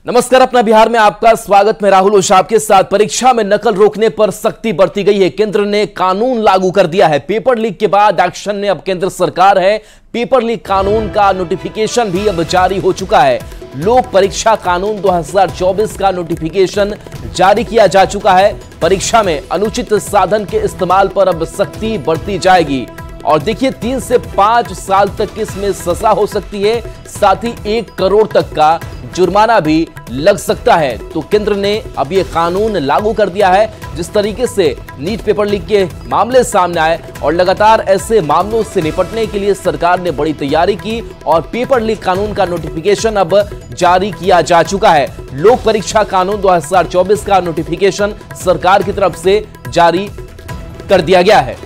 नमस्कार, अपना बिहार में आपका स्वागत। मैं राहुल ओझा आपके साथ। परीक्षा में नकल रोकने पर सख्ती बरती गई है। केंद्र ने कानून लागू कर दिया है। पेपर लीक के बाद एक्शन में अब केंद्र सरकार है। पेपर लीक कानून का नोटिफिकेशन भी अब जारी हो चुका है। लोक परीक्षा कानून 2024 का नोटिफिकेशन जारी किया जा चुका है। परीक्षा में अनुचित साधन के इस्तेमाल पर अब सख्ती बरती जाएगी और देखिए 3 से 5 साल तक इसमें सजा हो सकती है, साथ ही 1 करोड़ तक का जुर्माना भी लग सकता है। तो केंद्र ने अब ये कानून लागू कर दिया है। जिस तरीके से नीट पेपर लीक के मामले सामने आए और लगातार ऐसे मामलों से निपटने के लिए सरकार ने बड़ी तैयारी की और पेपर लीक कानून का नोटिफिकेशन अब जारी किया जा चुका है। लोक परीक्षा कानून 2024 का नोटिफिकेशन सरकार की तरफ से जारी कर दिया गया है।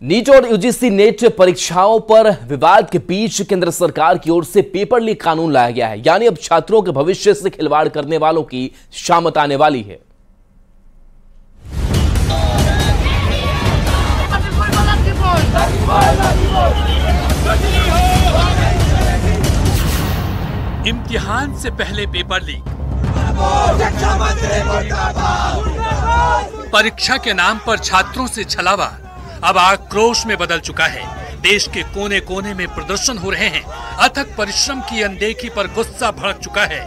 नीट और यूजीसी नेट परीक्षाओं पर विवाद के बीच केंद्र सरकार की ओर से पेपर लीक कानून लाया गया है। यानी अब छात्रों के भविष्य से खिलवाड़ करने वालों की शामत आने वाली है। इम्तिहान से पहले पेपर लीक, परीक्षा के नाम पर छात्रों से छलावा अब आक्रोश में बदल चुका है। देश के कोने कोने में प्रदर्शन हो रहे हैं। अथक परिश्रम की अनदेखी पर गुस्सा भड़क चुका है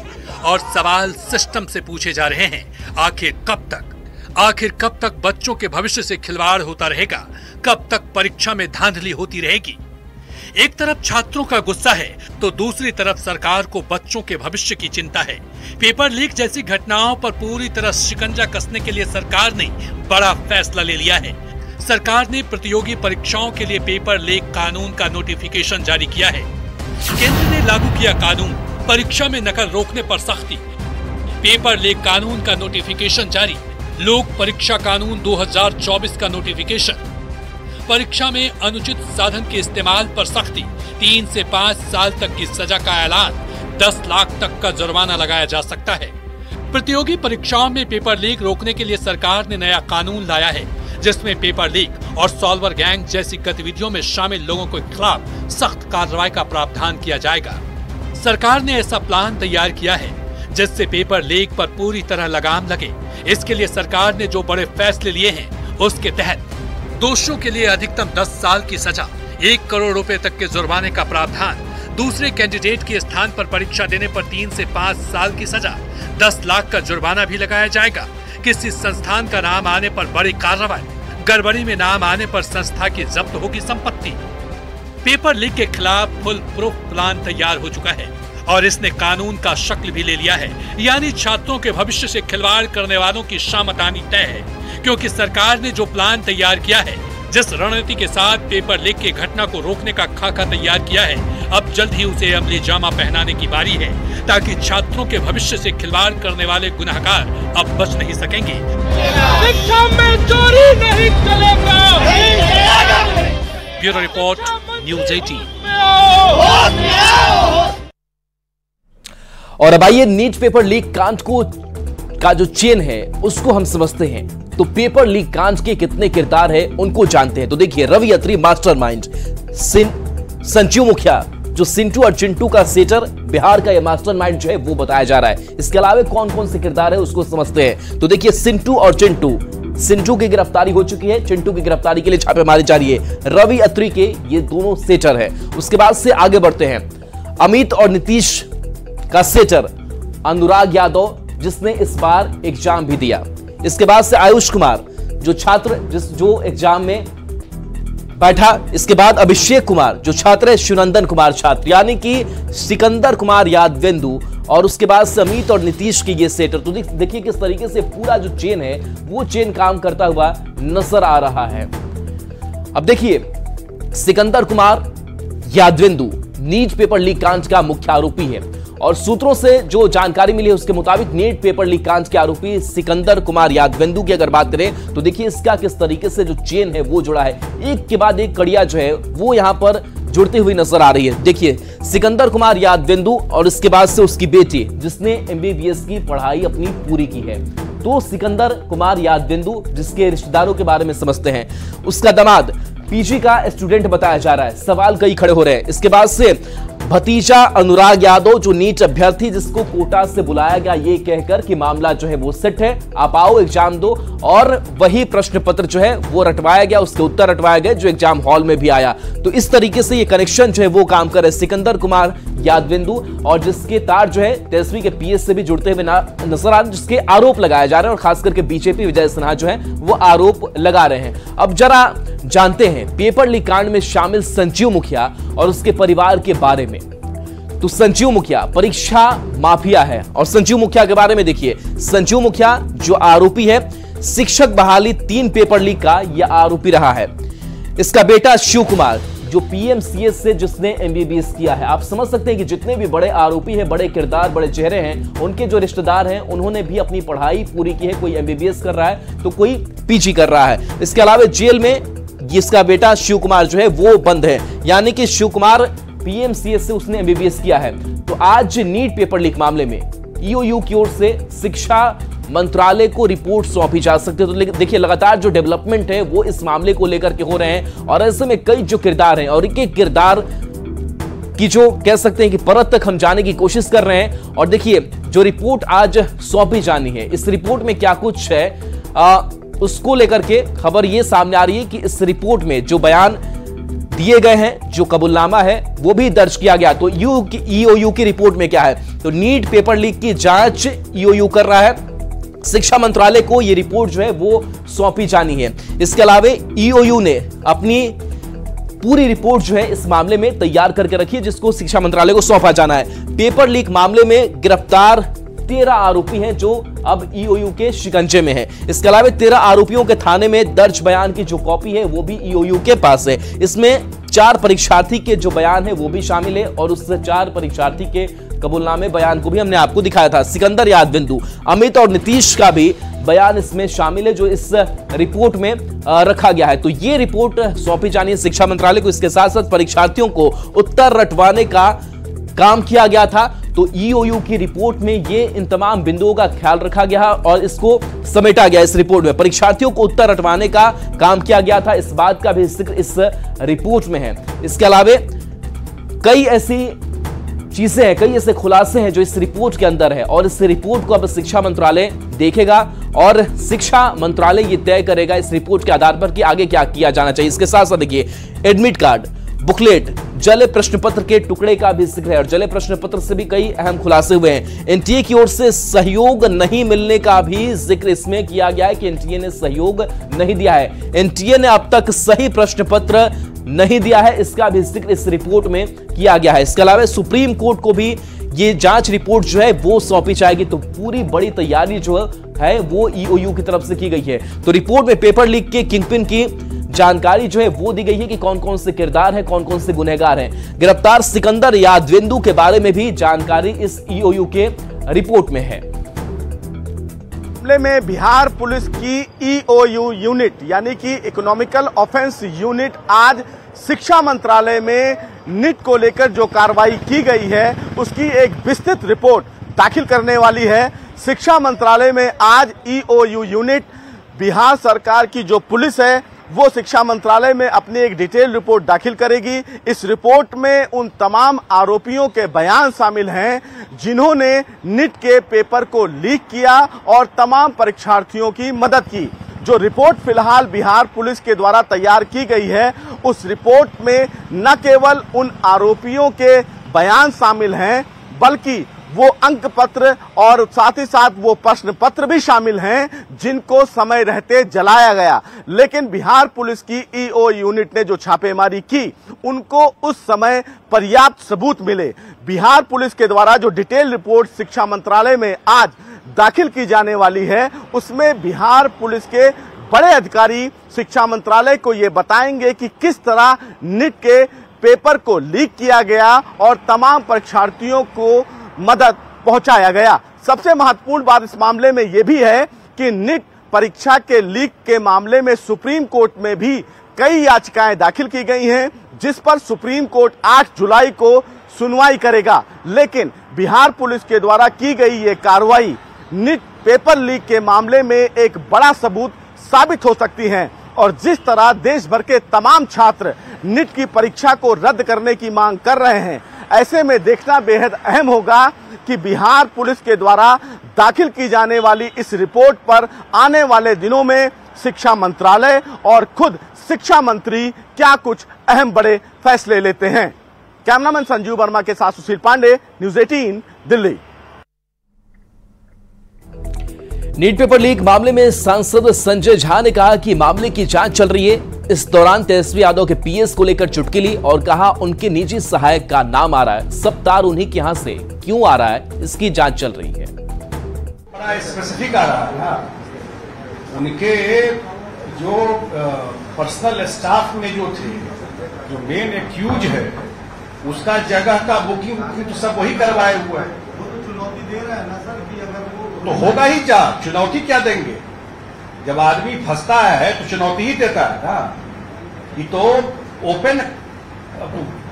और सवाल सिस्टम से पूछे जा रहे हैं। आखिर कब तक बच्चों के भविष्य से खिलवाड़ होता रहेगा? कब तक परीक्षा में धांधली होती रहेगी? एक तरफ छात्रों का गुस्सा है तो दूसरी तरफ सरकार को बच्चों के भविष्य की चिंता है। पेपर लीक जैसी घटनाओं पर पूरी तरह शिकंजा कसने के लिए सरकार ने बड़ा फैसला ले लिया है। सरकार ने प्रतियोगी परीक्षाओं के लिए पेपर लीक कानून का नोटिफिकेशन जारी किया है। केंद्र ने लागू किया कानून, परीक्षा में नकल रोकने पर सख्ती। पेपर लीक कानून का नोटिफिकेशन जारी। लोक परीक्षा कानून 2024 का नोटिफिकेशन। परीक्षा में अनुचित साधन के इस्तेमाल पर सख्ती। 3 से 5 साल तक की सजा का ऐलान। 10 लाख तक का जुर्माना लगाया जा सकता है। प्रतियोगी परीक्षाओं में पेपर लीक रोकने के लिए सरकार ने नया कानून लाया है, जिसमें पेपर लीक और सॉल्वर गैंग जैसी गतिविधियों में शामिल लोगों के खिलाफ सख्त कार्रवाई का प्रावधान किया जाएगा। सरकार ने ऐसा प्लान तैयार किया है जिससे पेपर लीक पर पूरी तरह लगाम लगे। इसके लिए सरकार ने जो बड़े फैसले लिए हैं, उसके तहत दोषियों के लिए अधिकतम 10 साल की सजा, 1 करोड़ रुपए तक के जुर्माने का प्रावधान, दूसरे कैंडिडेट के स्थान पर परीक्षा देने पर 3 से 5 साल की सजा, 10 लाख का जुर्माना भी लगाया जाएगा। किसी संस्थान का नाम आने पर बड़ी कार्रवाई, गड़बड़ी में नाम आने पर संस्था की जब्त होगी संपत्ति। पेपर लीक के खिलाफ फुल प्रूफ प्लान तैयार हो चुका है और इसने कानून का शक्ल भी ले लिया है। यानी छात्रों के भविष्य से खिलवाड़ करने वालों की शामत आनी तय है, क्योंकि सरकार ने जो प्लान तैयार किया है, जिस रणनीति के साथ पेपर लीक की घटना को रोकने का खाका तैयार किया है, अब जल्द ही उसे अमली जामा पहनाने की बारी है, ताकि छात्रों के भविष्य से खिलवाड़ करने वाले गुनहगार अब बच नहीं सकेंगे। शिक्षा में चोरी नहीं चलेगा। Bureau report, news 18। और अब आइए नीट पेपर लीक कांड का जो चेन है उसको हम समझते हैं। तो पेपर लीक कांड के कितने किरदार हैं उनको जानते हैं। तो देखिए, रवि अत्री मास्टरमाइंड, संजू मुखिया जो सिंटू और चिंटू का सेटर, बिहार का ये मास्टरमाइंड जो है वो बताया जा रहा है। इसके अलावा कौन कौन से किरदार है उसको समझते हैं। तो देखिए, सिंटू और चिंटू, सिंटू की गिरफ्तारी हो चुकी है, चिंटू की गिरफ्तारी के लिए छापेमारी जारी है। रवि अत्री के ये दोनों सेटर है। उसके बाद से आगे बढ़ते हैं। अमित और नीतीश का सेटर अनुराग यादव, जिसने इस बार एग्जाम भी दिया। इसके बाद से आयुष कुमार जो छात्र जो एग्जाम में बैठा। इसके बाद अभिषेक कुमार जो छात्र है, शिवनंदन कुमार छात्र, यानी कि सिकंदर कुमार यादवेंदु। और उसके बाद से अमित और नीतीश की ये सेटर। तो देखिए किस तरीके से पूरा जो चेन है वो चेन काम करता हुआ नजर आ रहा है। अब देखिए, Sikandar Kumar Yadvendu NEET paper leak कांड का मुख्य आरोपी है और सूत्रों से जो जानकारी मिली है उसके मुताबिक नीट पेपर लीक कांड के आरोपी सिकंदर कुमार यादवेंदु की अगर बात करें तो देखिए इसका किस तरीके से जो चेन है वो जुड़ा है। एक के बाद एक कड़िया जो है वो यहां पर जुड़ती हुई नजर आ रही है। देखिए, सिकंदर कुमार यादविंदु और इसके बाद से उसकी बेटी जिसने एमबीबीएस की पढ़ाई अपनी पूरी की है। तो सिकंदर कुमार यादविंदु जिसके रिश्तेदारों के बारे में समझते हैं, उसका दामाद पीजी का स्टूडेंट बताया जा रहा है। सवाल कई खड़े हो रहे हैं। इसके बाद से भतीजा अनुराग यादव जो नीट अभ्यर्थी जिसको कोटा से बुलाया गया ये कहकर कि मामला जो है वो सेट है, आप आओ एग्जाम दो, और वही प्रश्न पत्र जो है वो रटवाया गया, उसके उत्तर रटवाए गए जो एग्जाम हॉल में भी आया। तो इस तरीके से ये कनेक्शन जो है वो काम कर रहे सिकंदर कुमार यादविंदु, और जिसके तार जो है तेजस्वी के पीएस से भी जुड़ते हुए नजर आ रहे, जिसके आरोप लगाए जा रहे हैं, और खास करके बीजेपी विजय सिन्हा जो है वो आरोप लगा रहे हैं। अब जरा जानते हैं पेपर लीक कांड में शामिल संजीव मुखिया और उसके परिवार के बारे में। तो संजीव मुखिया परीक्षा माफिया है, और संजीव मुखिया के बारे में देखिए, संजीव मुखिया जो आरोपी है शिक्षक बहाली 3 पेपर लीक का यह आरोपी रहा है। इसका बेटा शिव कुमार जो पीएमसीएस से जिसने एमबीबीएस किया है। आप समझ सकते हैं कि जितने भी बड़े आरोपी हैं, बड़े किरदार, बड़े चेहरे हैं, उनके जो रिश्तेदार हैं उन्होंने भी अपनी पढ़ाई पूरी की है। कोई एमबीबीएस कर रहा है तो कोई पीजी कर रहा है। इसके अलावा जेल में इसका बेटा शिव कुमार जो है वो बंद है, यानी कि शिव कुमार पीएमसीएस से उसने एमबीबीएस किया है। तो आज नीट पेपर लीक मामले में ईओयू की ओर से शिक्षा मंत्रालय को रिपोर्ट सौंपी जा सकती है। तो देखिए, लगातार जो डेवलपमेंट है वो इस मामले को लेकर के हो रहे हैं, और ऐसे में कई जो किरदार हैं और इनके किरदार की जो कह सकते हैं कि परत तक हम जाने की कोशिश कर रहे हैं। और देखिए, जो रिपोर्ट आज सौंपी जानी है, इस रिपोर्ट में क्या कुछ है उसको लेकर के खबर ये सामने आ रही है कि इस रिपोर्ट में जो बयान दिए गए हैं, जो कबूलनामा है वो भी दर्ज किया गया। तो ईओयू की रिपोर्ट में क्या है, तो नीट पेपर लीक की जांच ईओयू कर रहा है। शिक्षा मंत्रालय को यह रिपोर्ट जो है वो सौंपी जानी है। इसके अलावा ईओयू ने अपनी पूरी रिपोर्ट जो है इस मामले में तैयार करके रखी है, जिसको शिक्षा मंत्रालय को सौंपा जाना है। पेपर लीक मामले में गिरफ्तार 13 आरोपी हैं जो अब ईओयू के शिकंजे में हैं। इसके अलावा 13 आरोपियों के थाने में दर्ज बयान की जो कॉपी है वो भी ईओयू के पास है। इसमें 4 परीक्षार्थी के जो बयान है वो भी शामिल है, और उस 4 परीक्षार्थी के कबूलनामे बयान को भी हमने आपको दिखाया था। सिकंदर यादविंदु, अमित और नीतीश का भी बयान इसमें शामिल है जो इस रिपोर्ट में रखा गया है। तो ये रिपोर्ट सौंपी जानी है शिक्षा मंत्रालय को। इसके साथ साथ परीक्षार्थियों को उत्तर रटवाने का काम किया गया था। तो ईओयू की रिपोर्ट में ये इन तमाम बिंदुओं का ख्याल रखा गया और इसको समेटा गया। इस रिपोर्ट में परीक्षार्थियों को उत्तर रटवाने का काम किया गया था, इस बात का भी जिक्र इस रिपोर्ट में है। इसके अलावा कई ऐसी चीजें हैं, कई ऐसे खुलासे हैं जो इस रिपोर्ट के अंदर है, और इस रिपोर्ट को अब शिक्षा मंत्रालय देखेगा और शिक्षा मंत्रालय ये तय करेगा इस रिपोर्ट के आधार पर कि आगे क्या किया जाना चाहिए। इसके साथ साथ देखिए, एडमिट कार्ड, बुकलेट, जले प्रश्न पत्र के टुकड़े का भी जिक्र है, और जले प्रश्न पत्र से भी कई अहम खुलासे हुए हैं। एनटीए की ओर से सहयोग नहीं मिलने का भी जिक्र इसमें किया गया है कि एनटीए ने सहयोग नहीं दिया है। एनटीए ने अब तक सही प्रश्न पत्र नहीं दिया है, इसका भी जिक्र इस रिपोर्ट में किया गया है। इसके अलावा सुप्रीम कोर्ट को भी ये जांच रिपोर्ट जो है वो सौंपी जाएगी। तो पूरी बड़ी तैयारी जो है वो ईओयू की तरफ से की गई है। तो रिपोर्ट में पेपर लीक के किंगपिन की जानकारी जो है वो दी गई है कि कौन कौन से किरदार हैं, कौन कौन से गुनहगार हैं। गिरफ्तार सिकंदर यादविंदु के बारे में भी जानकारी इस ईओयू के रिपोर्ट में है। मामले में बिहार पुलिस की ईओयू यूनिट यानी कि इकोनॉमिकल ऑफेंस यूनिट आज शिक्षा मंत्रालय में नीट को लेकर जो कार्रवाई की गई है उसकी एक विस्तृत रिपोर्ट दाखिल करने वाली है। शिक्षा मंत्रालय में आज ईओयू यूनिट, बिहार सरकार की जो पुलिस है वो शिक्षा मंत्रालय में अपनी एक डिटेल रिपोर्ट दाखिल करेगी। इस रिपोर्ट में उन तमाम आरोपियों के बयान शामिल हैं जिन्होंने नीट के पेपर को लीक किया और तमाम परीक्षार्थियों की मदद की। जो रिपोर्ट फिलहाल बिहार पुलिस के द्वारा तैयार की गई है उस रिपोर्ट में न केवल उन आरोपियों के बयान शामिल हैं बल्कि वो अंक पत्र और साथ ही साथ वो प्रश्न पत्र भी शामिल हैं जिनको समय रहते जलाया गया। लेकिन बिहार पुलिस की ईओ यूनिट ने जो छापेमारी की उनको उस समय पर्याप्त सबूत मिले। बिहार पुलिस के द्वारा जो डिटेल रिपोर्ट शिक्षा मंत्रालय में आज दाखिल की जाने वाली है उसमें बिहार पुलिस के बड़े अधिकारी शिक्षा मंत्रालय को ये बताएंगे कि किस तरह नीट के पेपर को लीक किया गया और तमाम परीक्षार्थियों को मदद पहुंचाया गया। सबसे महत्वपूर्ण बात इस मामले में यह भी है कि नीट परीक्षा के लीक के मामले में सुप्रीम कोर्ट में भी कई याचिकाएं दाखिल की गई हैं जिस पर सुप्रीम कोर्ट 8 जुलाई को सुनवाई करेगा। लेकिन बिहार पुलिस के द्वारा की गई ये कार्रवाई नीट पेपर लीक के मामले में एक बड़ा सबूत साबित हो सकती है। और जिस तरह देश भर के तमाम छात्र नीट की परीक्षा को रद्द करने की मांग कर रहे हैं, ऐसे में देखना बेहद अहम होगा कि बिहार पुलिस के द्वारा दाखिल की जाने वाली इस रिपोर्ट पर आने वाले दिनों में शिक्षा मंत्रालय और खुद शिक्षा मंत्री क्या कुछ अहम बड़े फैसले लेते हैं। कैमरामैन संजीव वर्मा के साथ Sushil Pandey, news 18 Delhi. NEET paper leak मामले में सांसद संजय झा ने कहा कि मामले की जांच चल रही है। इस दौरान तेजस्वी यादव के पीएस को लेकर चुटकी ली और कहा उनके निजी सहायक का नाम आ रहा है, सब तार उन्हीं के यहां से क्यों आ रहा है, इसकी जांच चल रही है। बड़ा स्पेसिफिक आ रहा है ना, उनके जो पर्सनल स्टाफ में जो थे, जो मेन एक्यूज है, उसका जगह का बुकिंग तो सब वही करवाए हुआ है। चुनौती दे रहा है ना सर कि अगर तो होगा ही जांच। चुनौती क्या देंगे? जब आदमी फंसता है तो चुनौती ही देता है ना। ये तो ओपन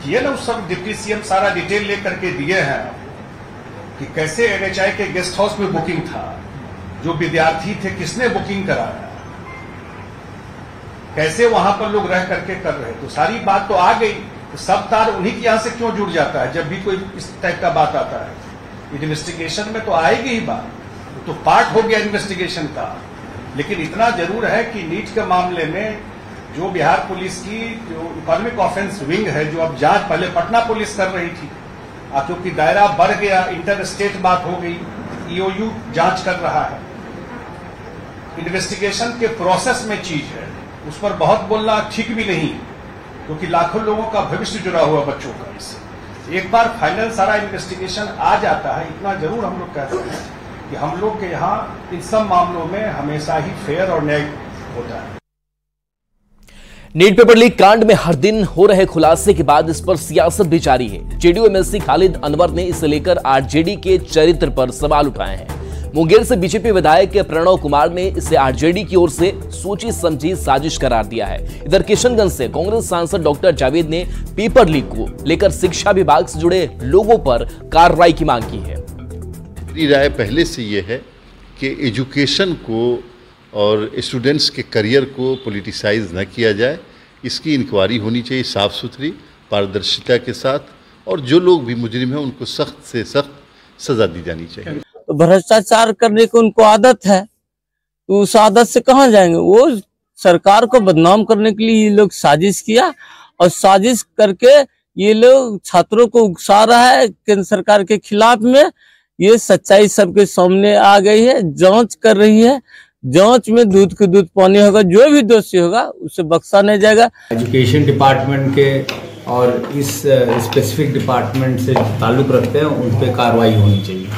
किए ना, उस सब डिप्टी सीएम सारा डिटेल लेकर के दिए हैं कि कैसे एनएचआई के गेस्ट हाउस में बुकिंग था, जो विद्यार्थी थे किसने बुकिंग कराया, कैसे वहां पर लोग रह करके कर रहे। तो सारी बात तो आ गई। तो सब तार उन्हीं के यहां से क्यों जुड़ जाता है जब भी कोई इस टाइप का बात आता है? इन्वेस्टिगेशन में तो आएगी ही बात, तो पार्ट हो गया इन्वेस्टिगेशन का। लेकिन इतना जरूर है कि नीट के मामले में जो बिहार पुलिस की जो इकोनॉमिक ऑफेंस विंग है, जो अब जांच पहले पटना पुलिस कर रही थी, अब क्योंकि दायरा बढ़ गया, इंटर स्टेट बात हो गई, ईओयू जांच कर रहा है। इन्वेस्टिगेशन के प्रोसेस में चीज है, उस पर बहुत बोलना ठीक भी नहीं, क्योंकि लाखों लोगों का भविष्य जुड़ा हुआ बच्चों का। इससे एक बार फाइनल सारा इन्वेस्टिगेशन आ जाता है, इतना जरूर हम लोग कहते हैं कि हम लोग के यहाँ इन सब मामलों में हमेशा ही फेयर और न्याय होता है। नीट पेपर लीक कांड में हर दिन हो रहे खुलासे के बाद इस पर सियासत भी जारी है। जेडीयू एमएलसी खालिद अनवर ने इसे लेकर आरजेडी के चरित्र पर सवाल उठाए हैं। मुंगेर से बीजेपी विधायक प्रणव कुमार ने इसे आरजेडी की ओर से सोची समझी साजिश करार दिया है। इधर किशनगंज से कांग्रेस सांसद डॉक्टर जावेद ने पेपर लीक को लेकर शिक्षा विभाग से जुड़े लोगों पर कार्रवाई की मांग की है। मेरी राय पहले से ये है कि एजुकेशन को और स्टूडेंट्स के करियर को पॉलिटिसाइज न किया जाए। इसकी इंक्वायरी होनी चाहिए साफ सुथरी, पारदर्शिता के साथ, और जो लोग भी मुजरिम हैं उनको सख्त से सख्त सजा दी जानी चाहिए। भ्रष्टाचार करने की उनको आदत है, तो उस आदत से कहाँ जाएंगे? वो सरकार को बदनाम करने के लिए ये लोग साजिश किया, और साजिश करके ये लोग छात्रों को उकसा रहा है केंद्र सरकार के खिलाफ में। ये सच्चाई सबके सामने आ गई है, जांच कर रही है। जांच में दूध के दूध पानी होगा, जो भी दोषी होगा उसे बख्शा नहीं जाएगा। एजुकेशन डिपार्टमेंट के और इस स्पेसिफिक डिपार्टमेंट से ताल्लुक रखते हैं उन पे कार्रवाई होनी चाहिए।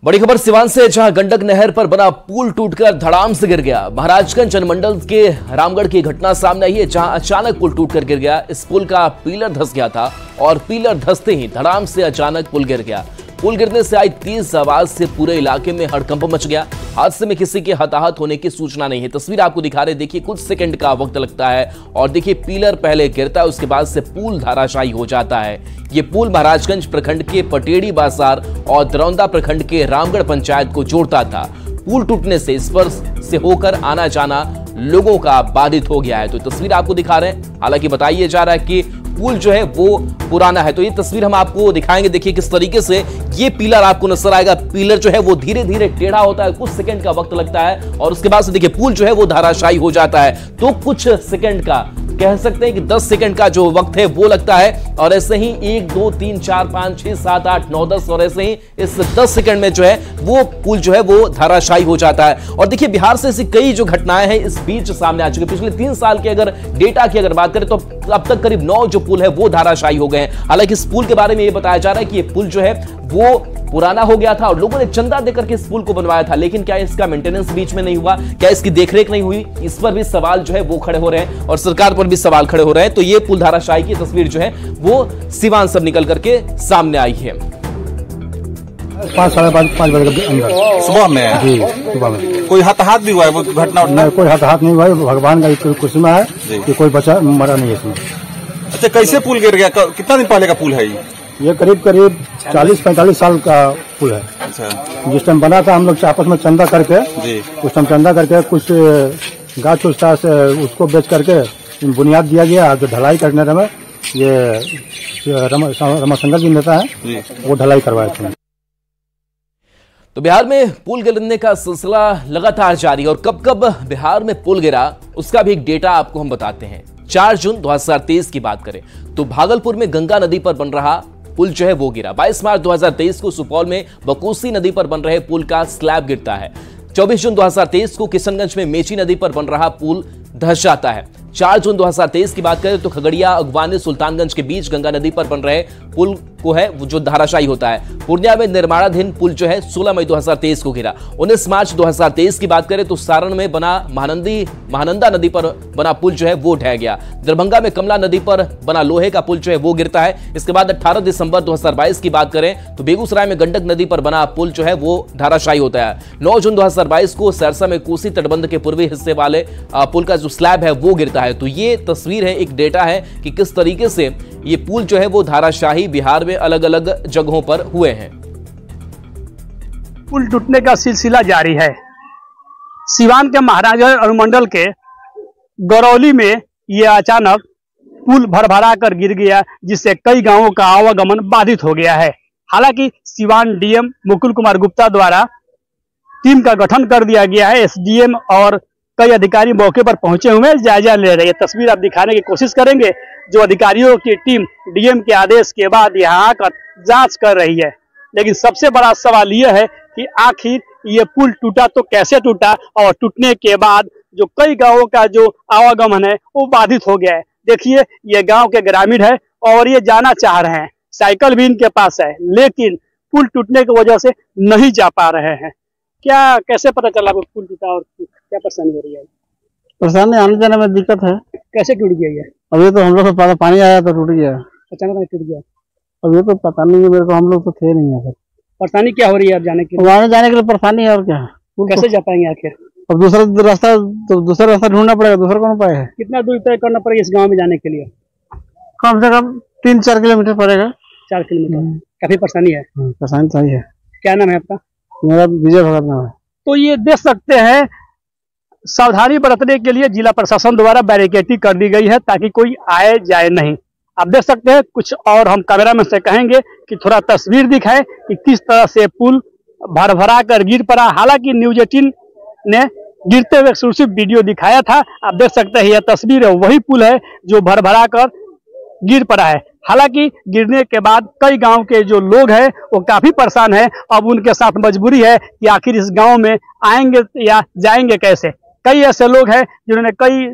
बड़ी खबर सिवान से, जहां गंडक नहर पर बना पुल टूटकर धड़ाम से गिर गया। महाराजगंज जनमंडल के रामगढ़ की घटना सामने आई है, जहां अचानक पुल टूटकर गिर गया। इस पुल का पिलर धंस गया था और पिलर धंसते ही धड़ाम से अचानक पुल गिर गया। पुल गिरने से आई तेज आवाज से पूरे इलाके में हड़कंप मच गया। हादसे में किसी के हताहत होने की सूचना नहीं है। तस्वीर आपको दिखा रहे, देखिए कुछ सेकंड का वक्त लगता है और देखिए पिलर पहले गिरता है, उसके बाद से पुल धराशायी हो जाता है। ये पुल महाराजगंज प्रखंड के पटेड़ी बाजार और दरौंदा प्रखंड के रामगढ़ पंचायत को जोड़ता था। पुल टूटने से इस पर से होकर आना जाना लोगों का बाधित हो गया है। तो तस्वीर आपको दिखा रहे हैं, हालांकि बताया जा रहा है कि पुल जो है वो पुराना है। तो ये तस्वीर हम आपको दिखाएंगे, देखिए किस तरीके से ये पिलर आपको नजर आएगा। पिलर जो है वो धीरे धीरे टेढ़ा होता है, कुछ सेकंड का वक्त लगता है और उसके बाद से देखिए पुल जो है वो धराशायी हो जाता है। तो कुछ सेकंड का, कह सकते हैं कि 10 सेकंड का जो वक्त है वो लगता है और ऐसे ही 1 2 3 4 5 6 7 8 9 10 और ऐसे ही इस 10 सेकंड में जो है वो पुल जो है वो धराशायी हो जाता है। और देखिए बिहार से ऐसी कई जो घटनाएं हैं इस बीच सामने आ चुकी। पिछले 3 साल के अगर डेटा की अगर बात करें तो अब तक करीब 9 जो पुल है वो धराशायी हो गए हैं। हालांकि इस पुल के बारे में ये बताया जा रहा है कि ये पुल जो है वो पुराना हो गया था और लोगों ने चंदा देकर के इस पुल को बनवाया था, लेकिन क्या इसका मेंटेनेंस बीच में नहीं हुआ, क्या इसकी देखरेख नहीं हुई, इस पर भी सवाल जो है वो खड़े हो रहे हैं और सरकार पर भी सवाल खड़े हो रहे हैं। तो ये पुल धराशायी की तस्वीर जो है वो सिवान से निकल करके सामने आई है। 5 साढ़े 5 बजे के अंदर सुबह में जी, सुबह में कोई हताहत भी हुआ है? वो घटना कोई हताहत नहीं हुआ है, भगवान का कुर्सी में है कि कोई बचा मरा नहीं है इसमें। अच्छा, कैसे पुल गिर गया? कितना दिन पहले का पुल है ये करीब 40-45 साल का पुल है। अच्छा, जिस टाइम बना था हम लोग आपस में चंदा करके जी, उस टाइम चंदा करके कुछ गाछ उस तरह से उसको बेच करके बुनियाद दिया गया। जो ढलाई करने में ये रमाशंकर जी नेता है, वो ढलाई करवाए थे। तो बिहार में पुल गिरने का सिलसिला लगातार जारी है और कब कब बिहार में पुल गिरा उसका भी एक डेटा आपको हम बताते हैं। 4 जून 2023 की बात करें तो भागलपुर में गंगा नदी पर बन रहा पुल जो है वो गिरा। 22 मार्च 2023 को सुपौल में बकोसी नदी पर बन रहे पुल का स्लैब गिरता है। 24 जून 2023 को किशनगंज में मेची नदी पर बन रहा पुल धंस जाता है। 4 जून 2023 की बात करें तो खगड़िया अगवानी सुल्तानगंज के बीच गंगा नदी पर बन रहे पुल को है वो जो धाराशायी होता है। पूर्णिया में निर्माणाधीन पुल जो है 16 मई 2023 को गिरा। 19 मार्च 2023 की बात करें तो सारण में बना महानंदा नदी पर बना पुल जो है वो ढह गया। दरभंगा में कमला नदी पर बना लोहे का पुल जो है वो गिरता है। इसके बाद 18 दिसंबर 2022 की बात करें तो बेगूसराय में गंडक नदी पर बना पुल जो है वो धाराशायी होता है। 9 जून 2022 को सरसा में कोसी तटबंध के पूर्वी हिस्से वाले पुल का जो स्लैब है वो गिरता है। तो ये तस्वीर है, एक डेटा है कि किस तरीके से ये पुल जो है वो धाराशाही बिहार में अलग अलग जगहों पर हुए हैं। पुल टूटने का सिलसिला जारी है। सिवान के महाराजा अनुमंडल के गरौली में ये अचानक पुल भरभरा कर गिर गया, जिससे कई गांवों का आवागमन बाधित हो गया है। हालांकि सिवान डीएम मुकुल कुमार गुप्ता द्वारा टीम का गठन कर दिया गया है। एसडीएम और कई अधिकारी मौके पर पहुंचे हुए हैं, जायजा ले रहे हैं। तस्वीर आप दिखाने की कोशिश करेंगे। जो अधिकारियों की टीम डीएम के आदेश के बाद यहाँ आकर जांच कर रही है। लेकिन सबसे बड़ा सवाल यह है कि आखिर ये पुल टूटा तो कैसे टूटा, और टूटने के बाद जो कई गांवों का जो आवागमन है वो बाधित हो गया है। देखिए, ये गांव के ग्रामीण है और ये जाना चाह रहे हैं, साइकिल भी इनके पास है, लेकिन पुल टूटने की वजह से नहीं जा पा रहे हैं। क्या कैसे पता चला पुल टूटा और क्या परेशानी हो रही है? परेशानी आने जाने में दिक्कत है। कैसे टूट गया ये? अभी तो हम लोग को पानी आया तो टूट गया, अचानक टूट गया। अभी तो पता नहीं है मेरे को, हम लोग तो थे नहीं यहाँ। परेशानी क्या हो रही है अब जाने के लिए? वहाँ जाने के लिए परेशानी है और क्या। कैसे जा पाएंगे आखिर? अब दूसरा रास्ता ढूंढना पड़ेगा, दूसरा कौन उपाय है? कितना दूर तय करना पड़ेगा इस गाँव में जाने के लिए? कम से कम 3-4 किलोमीटर पड़ेगा। 4 किलोमीटर काफी परेशानी है। परेशानी सही है। क्या नाम है आपका? मेरा विजय भगत नाम है। तो ये देख सकते हैं, सावधानी बरतने के लिए जिला प्रशासन द्वारा बैरिकेडिंग कर दी गई है ताकि कोई आए जाए नहीं। आप देख सकते हैं कुछ और हम कैमरामैन से कहेंगे कि थोड़ा तस्वीर दिखाए कि किस तरह से पुल भरभरा कर गिर पड़ा। हालांकि न्यूज 18 ने गिरते हुए एक्सक्लूसिव वीडियो दिखाया था। आप देख सकते हैं यह तस्वीर है, वही पुल है जो भरभरा कर गिर पड़ा है। हालांकि गिरने के बाद कई गांव के जो लोग हैं वो काफी परेशान हैं। अब उनके साथ मजबूरी है कि आखिर इस गांव में आएंगे या जाएंगे कैसे। कई ऐसे लोग हैं जिन्होंने कई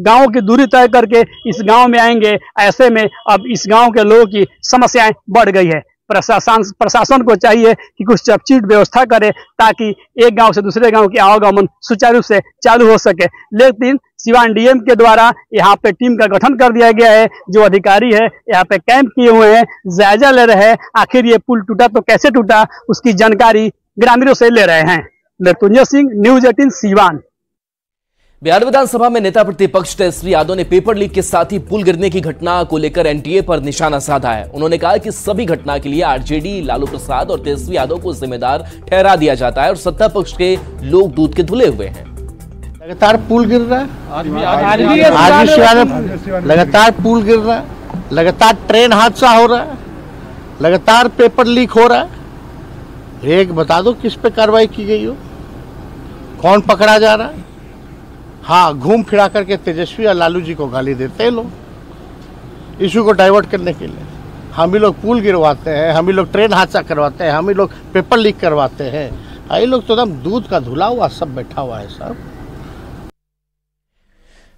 गांवों की दूरी तय करके इस गांव में आएंगे। ऐसे में अब इस गांव के लोगों की समस्याएं बढ़ गई है। प्रशासन को चाहिए कि कुछ चपचिट व्यवस्था करे ताकि एक गांव से दूसरे गांव की आवागमन सुचारू रूप से चालू हो सके। लेकिन सिवान डीएम के द्वारा यहाँ पे टीम का गठन कर दिया गया है। जो अधिकारी है यहाँ पे कैंप किए हुए हैं, जायजा ले रहे हैं। आखिर ये पुल टूटा तो कैसे टूटा उसकी जानकारी ग्रामीणों से ले रहे हैं। मृत्युंजय सिंह, न्यूज 18 सिवान। बिहार विधानसभा में नेता प्रतिपक्ष तेजस्वी यादव ने पेपर लीक के साथ ही पुल गिरने की घटना को लेकर एनडीए पर निशाना साधा है। उन्होंने कहा कि सभी घटना के लिए आरजेडी, लालू प्रसाद और तेजस्वी यादव को जिम्मेदार ठहरा दिया जाता है और सत्ता पक्ष के लोग दूध के धुले हुए हैं। लगातार पुल गिर रहा है, आज भी लगातार पुल गिर रहा है, लगातार ट्रेन हादसा हो रहा है, लगातार पेपर लीक हो रहा है। एक बता दो किस पे कार्रवाई की गई हो, कौन पकड़ा जा रहा है? हाँ, घूम फिरा करके तेजस्वी और लालू जी को गाली देते हैं लोग, इशू को डाइवर्ट करने के लिए। हम ही लोग पुल गिरवाते हैं, हम ही लोग ट्रेन हादसा करवाते हैं, हम ही लोग पेपर लीक करवाते हैं। ये लोग तो एकदम दूध का धुला हुआ सब बैठा हुआ है सब।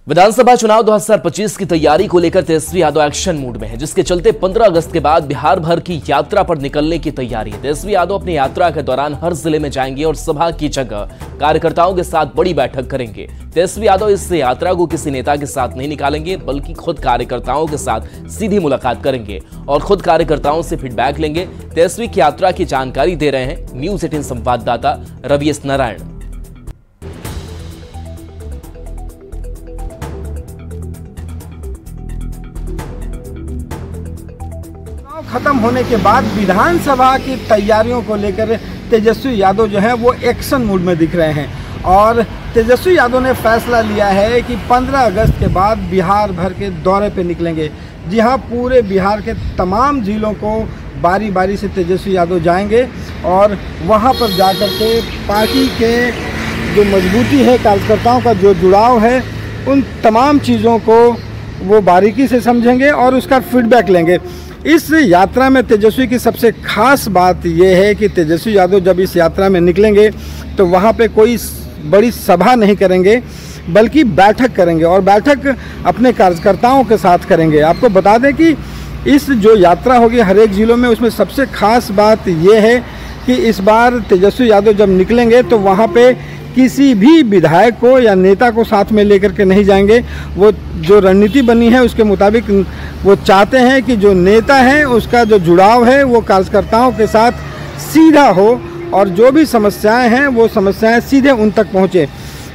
विधानसभा चुनाव 2025 की तैयारी को लेकर तेजस्वी यादव एक्शन मूड में है, जिसके चलते 15 अगस्त के बाद बिहार भर की यात्रा पर निकलने की तैयारी है। तेजस्वी यादव अपनी यात्रा के दौरान हर जिले में जाएंगे और सभा की जगह कार्यकर्ताओं के साथ बड़ी बैठक करेंगे। तेजस्वी यादव इस यात्रा को किसी नेता के साथ नहीं निकालेंगे, बल्कि खुद कार्यकर्ताओं के साथ सीधी मुलाकात करेंगे और खुद कार्यकर्ताओं से फीडबैक लेंगे। तेजस्वी की यात्रा की जानकारी दे रहे हैं न्यूज 18 संवाददाता रवि एस नारायण। खत्म होने के बाद विधानसभा की तैयारियों को लेकर तेजस्वी यादव जो हैं वो एक्शन मूड में दिख रहे हैं और तेजस्वी यादव ने फैसला लिया है कि 15 अगस्त के बाद बिहार भर के दौरे पे निकलेंगे। जी हाँ, पूरे बिहार के तमाम जिलों को बारी बारी से तेजस्वी यादव जाएंगे और वहाँ पर जाकर के पार्टी के जो मजबूती है, कार्यकर्ताओं का जो जुड़ाव है, उन तमाम चीज़ों को वो बारीकी से समझेंगे और उसका फीडबैक लेंगे। इस यात्रा में तेजस्वी की सबसे खास बात यह है कि तेजस्वी यादव जब इस यात्रा में निकलेंगे तो वहाँ पे कोई बड़ी सभा नहीं करेंगे, बल्कि बैठक करेंगे और बैठक अपने कार्यकर्ताओं के साथ करेंगे। आपको बता दें कि इस जो यात्रा होगी हर एक ज़िलों में, उसमें सबसे खास बात यह है कि इस बार तेजस्वी यादव जब निकलेंगे तो वहाँ पे किसी भी विधायक को या नेता को साथ में लेकर के नहीं जाएंगे। वो जो रणनीति बनी है उसके मुताबिक वो चाहते हैं कि जो नेता है उसका जो जुड़ाव है वो कार्यकर्ताओं के साथ सीधा हो और जो भी समस्याएं हैं वो समस्याएं सीधे उन तक पहुँचे।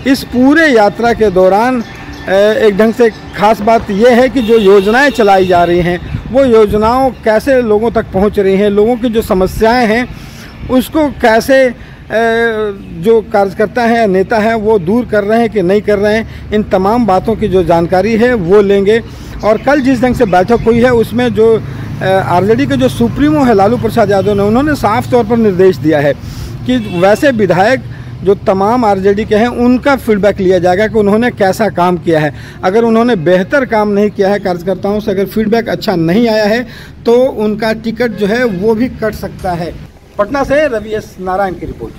इस पूरे यात्रा के दौरान एक ढंग से खास बात यह है कि जो योजनाएं चलाई जा रही हैं वो योजनाओं कैसे लोगों तक पहुंच रही हैं, लोगों की जो समस्याएं हैं उसको कैसे जो कार्यकर्ता हैं, नेता हैं, वो दूर कर रहे हैं कि नहीं कर रहे हैं, इन तमाम बातों की जो जानकारी है वो लेंगे। और कल जिस ढंग से बैठक हुई है उसमें जो आरजेडी के जो सुप्रीमो है लालू प्रसाद यादव ने, उन्होंने साफ तौर पर निर्देश दिया है कि वैसे विधायक जो तमाम आरजेडी के हैं उनका फीडबैक लिया जाएगा कि उन्होंने कैसा काम किया है। अगर उन्होंने बेहतर काम नहीं किया है, कार्यकर्ताओं से अगर फीडबैक अच्छा नहीं आया है तो उनका टिकट जो है वो भी कट सकता है। पटना से रवि एस नारायण की रिपोर्ट।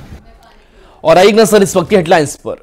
और एक नजर इस वक्त की हेडलाइंस पर।